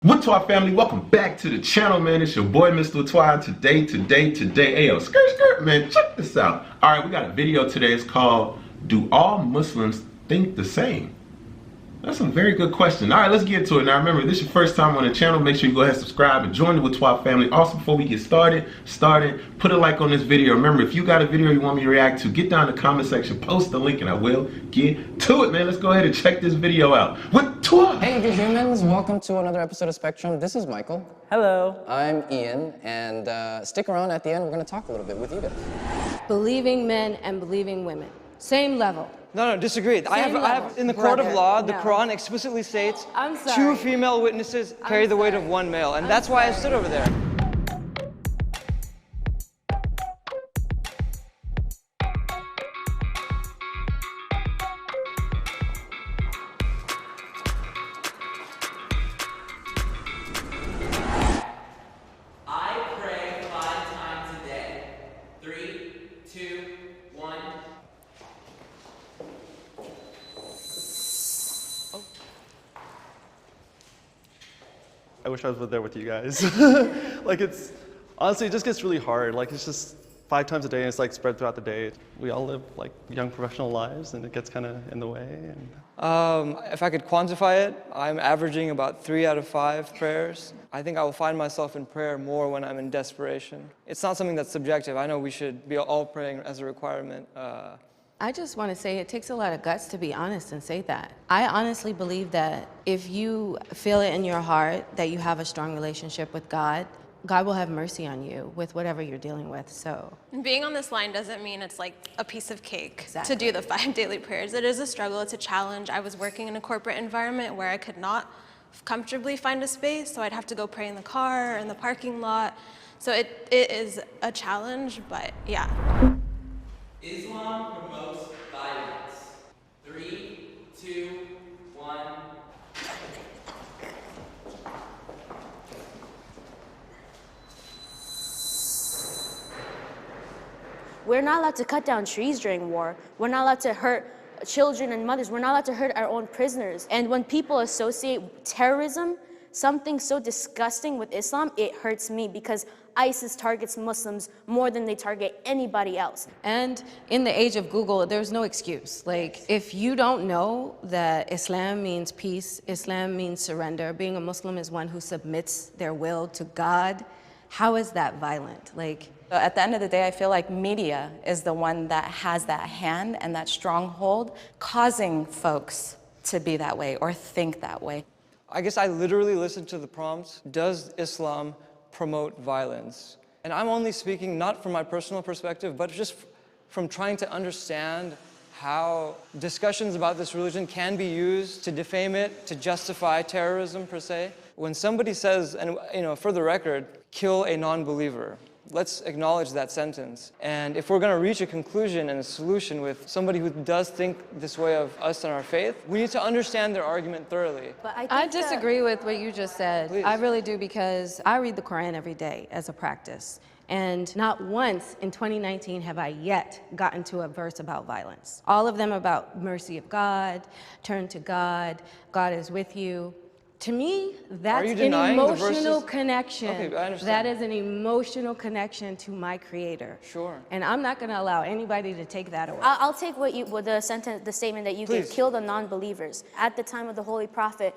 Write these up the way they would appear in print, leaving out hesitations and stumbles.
Whaatwaa family, welcome back to the channel, man. It's your boy, Mr. Whaatwaa. Today, ayo, skirt, man, check this out. All right, we got a video today. It's called, Do All Muslims Think the Same? That's a very good question. All right, let's get to it. Now, remember, if this is your first time on the channel, make sure you go ahead and subscribe and join the Whaatwaa family. Also, before we get started, put a like on this video. Remember, if you got a video you want me to react to, get down in the comment section, post the link, and I will get to it, man. Let's go ahead and check this video out. Whaatwaa! Hey, good humans. Welcome to another episode of Spectrum. This is Michael. Hello. I'm Ian, and stick around at the end. We're going to talk a little bit with you guys. Believing men and believing women. Same level. No, disagree. I have in the court of law, the Quran explicitly states I'm sorry. 2 female witnesses carry the weight of 1 male, and that's why I stood over there. I pray 5 times a day. 3, 2, 1. I wish I was there with you guys. Like honestly, it just gets really hard. Like it's just 5 times a day and it's like spread throughout the day. We all live like young professional lives and it gets kind of in the way. If I could quantify it, I'm averaging about 3 out of 5 prayers. I think I will find myself in prayer more when I'm in desperation. It's not something that's subjective. I know we should be all praying as a requirement. I just want to say it takes a lot of guts to be honest and say that. I honestly believe that if you feel it in your heart that you have a strong relationship with God, God will have mercy on you with whatever you're dealing with, so. Being on this line doesn't mean it's like a piece of cake Exactly. to do the 5 daily prayers. It is a struggle, it's a challenge. I was working in a corporate environment where I could not comfortably find a space, so I'd have to go pray in the car or in the parking lot. So it is a challenge, but yeah. Islam promotes violence. 3, 2, 1. We're not allowed to cut down trees during war. We're not allowed to hurt children and mothers. We're not allowed to hurt our own prisoners. And when people associate terrorism, something so disgusting with Islam, it hurts me because ISIS targets Muslims more than they target anybody else. And in the age of Google, there's no excuse. Like, if you don't know that Islam means peace, Islam means surrender, being a Muslim is one who submits their will to God, how is that violent? Like, at the end of the day, I feel like media is the one that has that hand and that stronghold causing folks to be that way or think that way. I guess I literally listened to the prompts, does Islam promote violence? And I'm only speaking not from my personal perspective, but just from trying to understand how discussions about this religion can be used to defame it, to justify terrorism per se. When somebody says, and for the record, kill a non-believer, let's acknowledge that sentence. And if we're going to reach a conclusion and a solution with somebody who does think this way of us and our faith, we need to understand their argument thoroughly. But I disagree with what you just said. Please. I really do, because I read the Quran every day as a practice. And not once in 2019 have I yet gotten to a verse about violence. All of them about mercy of God, turn to God, God is with you. To me, that's an emotional connection. Okay, I understand. That is an emotional connection to my Creator. Sure. And I'm not going to allow anybody to take that away. I'll take the statement that you Please. gave, kill the non-believers. At the time of the Holy Prophet,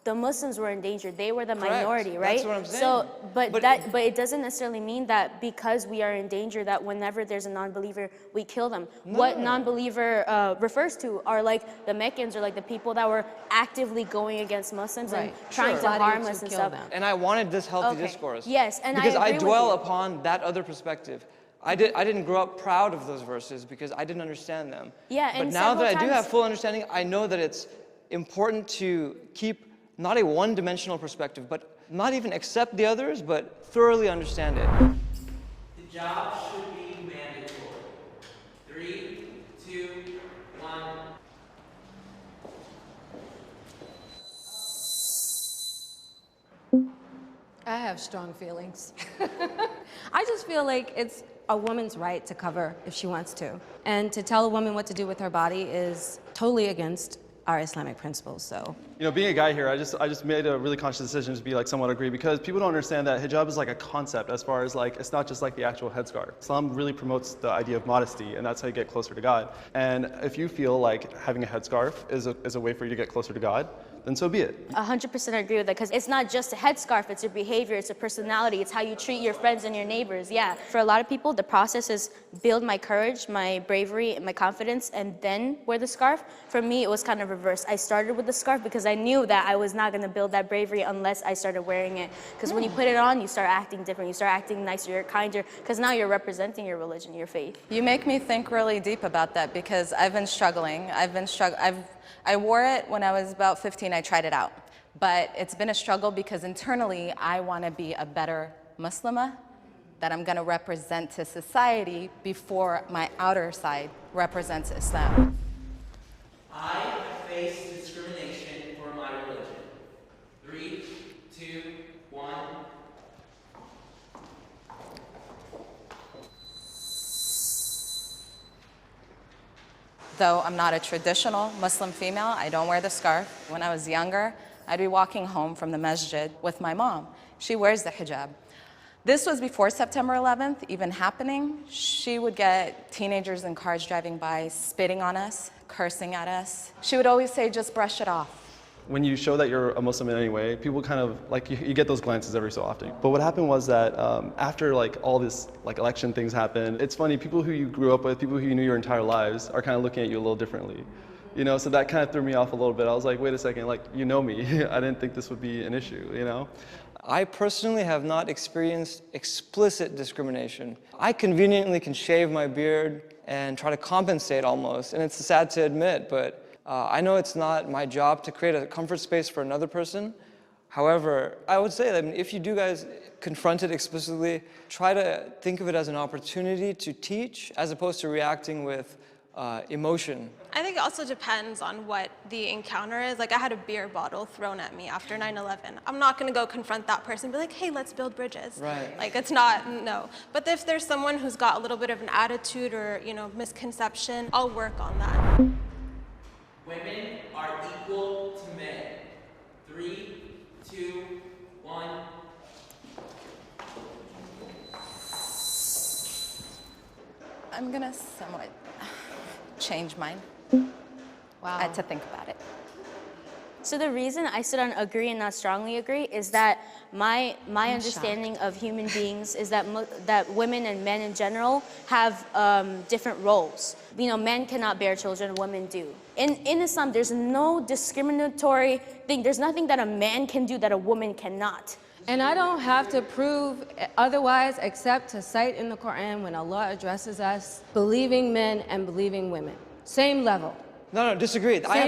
the Muslims were endangered. They were the minority, right? That's what I'm saying. So, but it doesn't necessarily mean that because we are in danger that whenever there's a non-believer, we kill them. What non-believer refers to are like the Meccans, or like the people that were actively going against Muslims and trying to harm us and stuff. And I wanted this healthy discourse. Yes, and because I agree with dwell you. upon that other perspective. I didn't grow up proud of those verses because I didn't understand them. Yeah, but and now that I do several have times- full understanding, I know that it's important to keep not a one-dimensional perspective, but not even accept the others, but thoroughly understand it. Hijab should be mandatory. 3, 2, 1. I have strong feelings. I just feel like it's a woman's right to cover if she wants to. And to tell a woman what to do with her body is totally against our Islamic principles, so. You know, being a guy here, I just made a really conscious decision to be like somewhat agree, because people don't understand that hijab is like a concept, as far as like, it's not just like the actual headscarf. Islam really promotes the idea of modesty, and that's how you get closer to God. And if you feel like having a headscarf is a way for you to get closer to God, then so be it. 100% agree with that, because it's not just a headscarf, it's your behavior, it's a personality, it's how you treat your friends and your neighbors, yeah. For a lot of people, the process is build my courage, my bravery, and my confidence, and then wear the scarf. For me, it was kind of reversed. I started with the scarf because I knew that I was not gonna build that bravery unless I started wearing it. Because when you put it on, you start acting different, you start acting nicer, you're kinder, because now you're representing your religion, your faith. You make me think really deep about that, because I've been struggling. I wore it when I was about 15, I tried it out. But it's been a struggle because internally I want to be a better Muslimah, that I'm going to represent to society before my outer side represents Islam. I face discrimination for my religion. 3, 2, 1. Though I'm not a traditional Muslim female, I don't wear the scarf. When I was younger, I'd be walking home from the masjid with my mom. She wears the hijab. This was before September 11th even happening. She would get teenagers in cars driving by, spitting on us, cursing at us. She would always say, just brush it off. When you show that you're a Muslim in any way, people kind of, like, you get those glances every so often. But what happened was that after like all this like election things happened, it's funny, people who you grew up with, people who you knew your entire lives are kind of looking at you a little differently. You know, so that kind of threw me off a little bit. I was like, wait a second, like, you know me. I didn't think this would be an issue, you know? I personally have not experienced explicit discrimination. I conveniently can shave my beard and try to compensate almost, and it's sad to admit, but I know it's not my job to create a comfort space for another person. However, I would say that if you do guys confront it explicitly, try to think of it as an opportunity to teach as opposed to reacting with emotion. I think it also depends on what the encounter is. Like, I had a beer bottle thrown at me after 9/11. I'm not gonna go confront that person and be like, hey, let's build bridges. Right. Like, it's not, no. But if there's someone who's got a little bit of an attitude or, you know, misconception, I'll work on that. Women are equal to men. 3, 2, 1. I'm gonna somewhat change mine. Wow. I had to think about it. So the reason I stood on agree and not strongly agree is that my understanding of human beings is that that women and men in general have different roles. You know, men cannot bear children, women do. In Islam, there's no discriminatory thing. There's nothing that a man can do that a woman cannot. And I don't have to prove otherwise except to cite in the Quran when Allah addresses us, believing men and believing women. Same level. No, disagree. I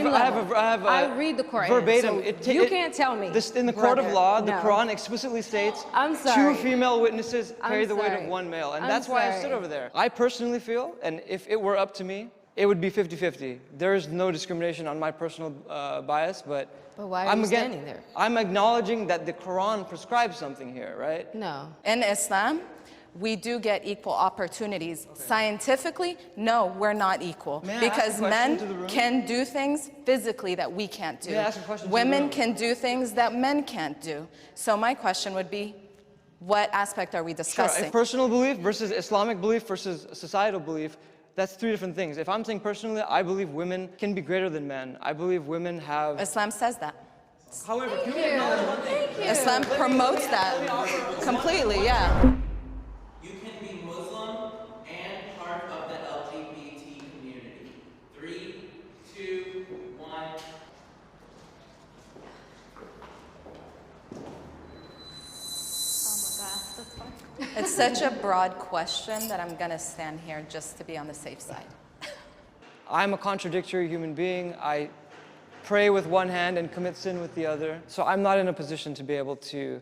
read the Quran. Verbatim. So you can't tell me. This, in the court of law, the no. Quran explicitly states I'm sorry. 2 female witnesses carry the weight sorry. of 1 male. And I'm that's why I sorry. stood over there. I personally feel, and if it were up to me, it would be 50-50. There is no discrimination on my personal bias, but why are you standing there? I'm acknowledging that the Quran prescribes something here, right? No. In Islam, we do get equal opportunities. Okay. Scientifically, no, we're not equal. Because men can do things physically that we can't do. Women can do things that men can't do. So my question would be, what aspect are we discussing? Sure. Personal belief versus Islamic belief versus societal belief, that's 3 different things. If I'm saying personally, I believe women can be greater than men. I believe women have... Islam says that. However, can we acknowledge one thing? Islam promotes that completely, yeah. You can be Muslim and part of the LGBT community. 3, 2, 1. It's such a broad question that I'm gonna stand here just to be on the safe side. I'm a contradictory human being. I pray with one hand and commit sin with the other. So I'm not in a position to be able to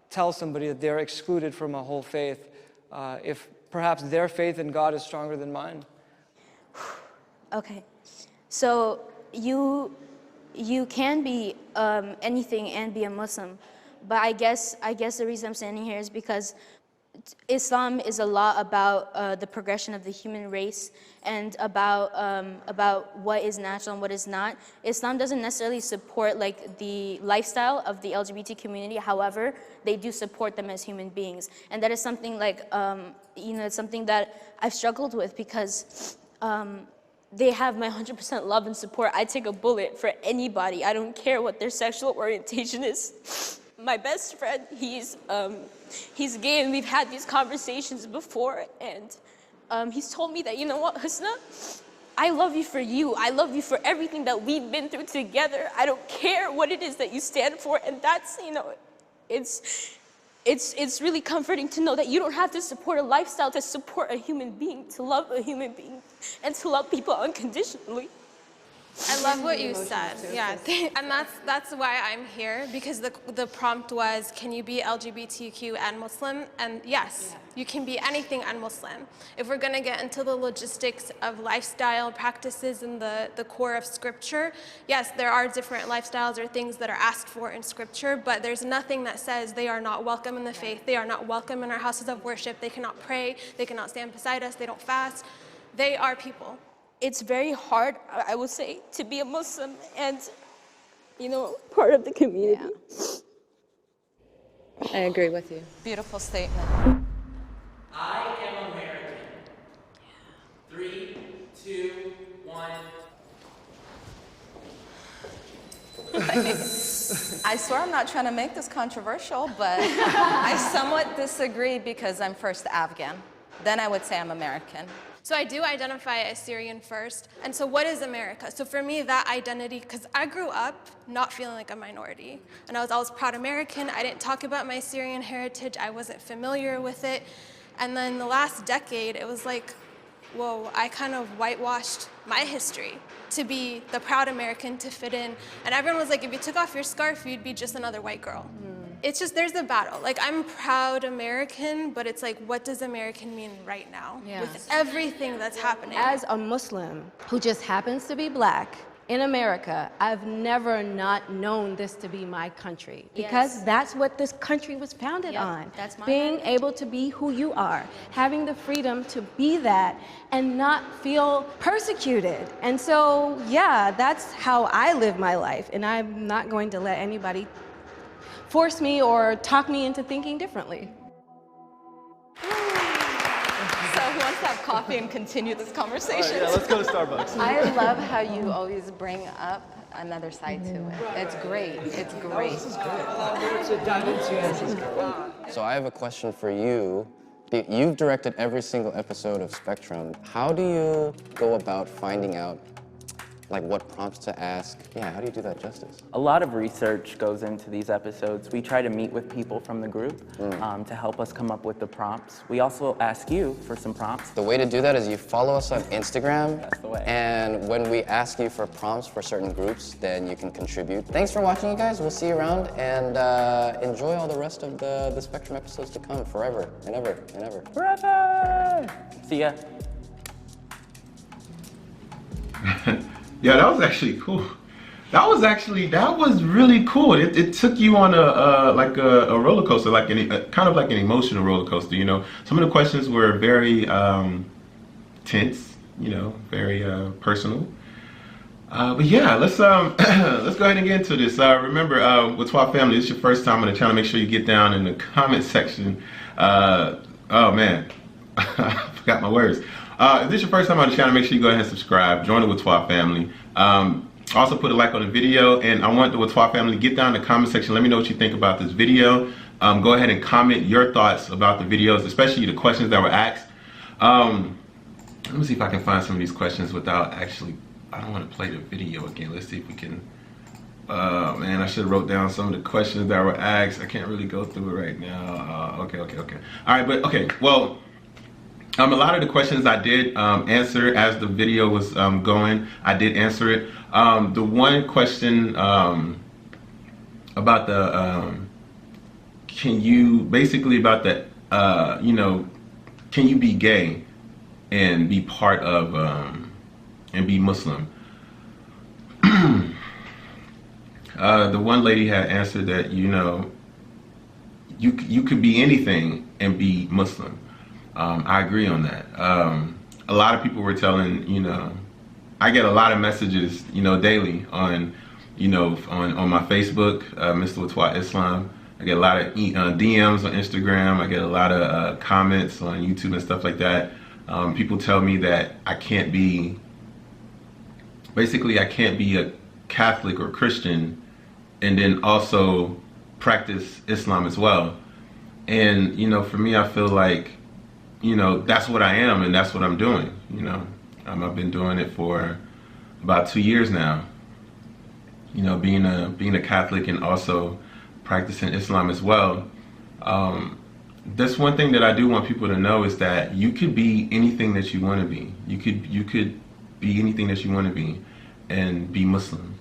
tell somebody that they're excluded from a whole faith if perhaps their faith in God is stronger than mine. Okay, so you can be anything and be a Muslim, but I guess the reason I'm standing here is because Islam is a lot about the progression of the human race and about what is natural and what is not. Islam doesn't necessarily support like the lifestyle of the LGBT community. However, they do support them as human beings, and that is something like it's something that I've struggled with because they have my 100% love and support. I take a bullet for anybody. I don't care what their sexual orientation is. My best friend, he's gay, and we've had these conversations before, and he's told me that, you know what, Husna, I love you for you. I love you for everything that we've been through together. I don't care what it is that you stand for, and that's, it's really comforting to know that you don't have to support a lifestyle to support a human being, to love a human being, and to love people unconditionally. I love what you said. Yeah, and that's why I'm here, because the prompt was, can you be LGBTQ and Muslim? And yes, you can be anything and Muslim. If we're going to get into the logistics of lifestyle practices and the core of scripture, yes, there are different lifestyles or things that are asked for in scripture, but there's nothing that says they are not welcome in the faith. They are not welcome in our houses of worship. They cannot pray. They cannot stand beside us. They don't fast. They are people. It's very hard, I would say, to be a Muslim and, part of the community. Yeah. I agree with you. Beautiful statement. I am American. 3, 2, 1. I swear I'm not trying to make this controversial, but I somewhat disagree because I'm first Afghan. Then I would say I'm American. So I do identify as Syrian first. And so what is America? So for me, that identity, because I grew up not feeling like a minority. And I was always proud American. I didn't talk about my Syrian heritage. I wasn't familiar with it. And then the last decade, it was like, whoa, I kind of whitewashed my history to be the proud American, to fit in. And everyone was like, if you took off your scarf, you'd be just another white girl. It's just, there's a battle. Like, I'm proud American, but it's like, what does American mean right now? With everything that's happening? As a Muslim who just happens to be black in America, I've never not known this to be my country, because that's what this country was founded on. That's my being heritage. able to be who you are, having the freedom to be that and not feel persecuted. And so, yeah, that's how I live my life, and I'm not going to let anybody force me or talk me into thinking differently. So who wants to have coffee and continue this conversation? Yeah, let's go to Starbucks. I love how you always bring up another side to it. It's great. It's great. So I have a question for you. You've directed every single episode of Spectrum. How do you go about finding out what prompts to ask? Yeah, how do you do that justice? A lot of research goes into these episodes. We try to meet with people from the group to help us come up with the prompts. We also ask you for some prompts. The way to do that is you follow us on Instagram. That's the way. And when we ask you for prompts for certain groups, then you can contribute. Thanks for watching, you guys. We'll see you around, and enjoy all the rest of the Spectrum episodes to come forever and ever and ever. Forever! See ya. Yeah, that was actually cool. That was really cool. It took you on a roller coaster, kind of like an emotional roller coaster. Some of the questions were very tense, very personal. But yeah, let's go ahead and get into this. Remember, Whaatwaa family, this is your first time on the channel. Make sure you get down in the comment section. Oh man, I forgot my words. If this is your first time on the channel, make sure you go ahead and subscribe. Join the Whaatwaa family. Also put a like on the video, and I want the Whaatwaa family to get down in the comment section. Let me know what you think about this video. Go ahead and comment your thoughts about the videos, especially the questions that were asked. Let me see if I can find some of these questions without actually, I don't want to play the video again. Let's see if we can. Man, I should have wrote down some of the questions that were asked. I can't really go through it right now. Okay. All right, but okay, well, a lot of the questions I did answer as the video was going. I did answer it. The one question about the can you be gay and be part of and be Muslim? The one lady had answered that you could be anything and be Muslim. I agree on that. A lot of people were telling, you know, I get a lot of messages, you know, daily on, you know, on my Facebook, Mr. Whaatwaa Islam. I get a lot of DMs on Instagram. I get a lot of comments on YouTube and stuff like that. People tell me that I can't be, basically I can't be a Catholic or Christian and then also practice Islam as well. And, you know, for me, I feel like, you know, that's what I am and that's what I'm doing, you know. I've been doing it for about 2 years now. You know, being a Catholic and also practicing Islam as well. That's one thing that I do want people to know is that you could be anything that you want to be. You could be anything that you want to be and be Muslim.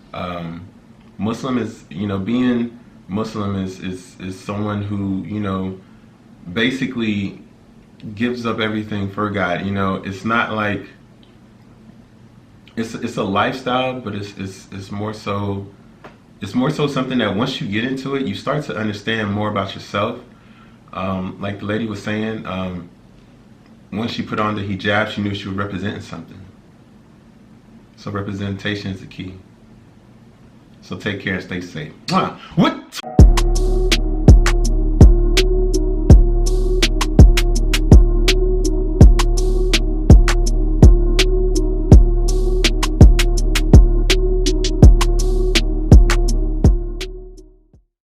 Muslim is, you know, being Muslim is someone who, you know, basically gives up everything for God. You know, it's not like it's a lifestyle, but it's more so something that once you get into it, you start to understand more about yourself. Like the lady was saying, once she put on the hijab, she knew she was representing something. So representation is the key. So take care and stay safe. What?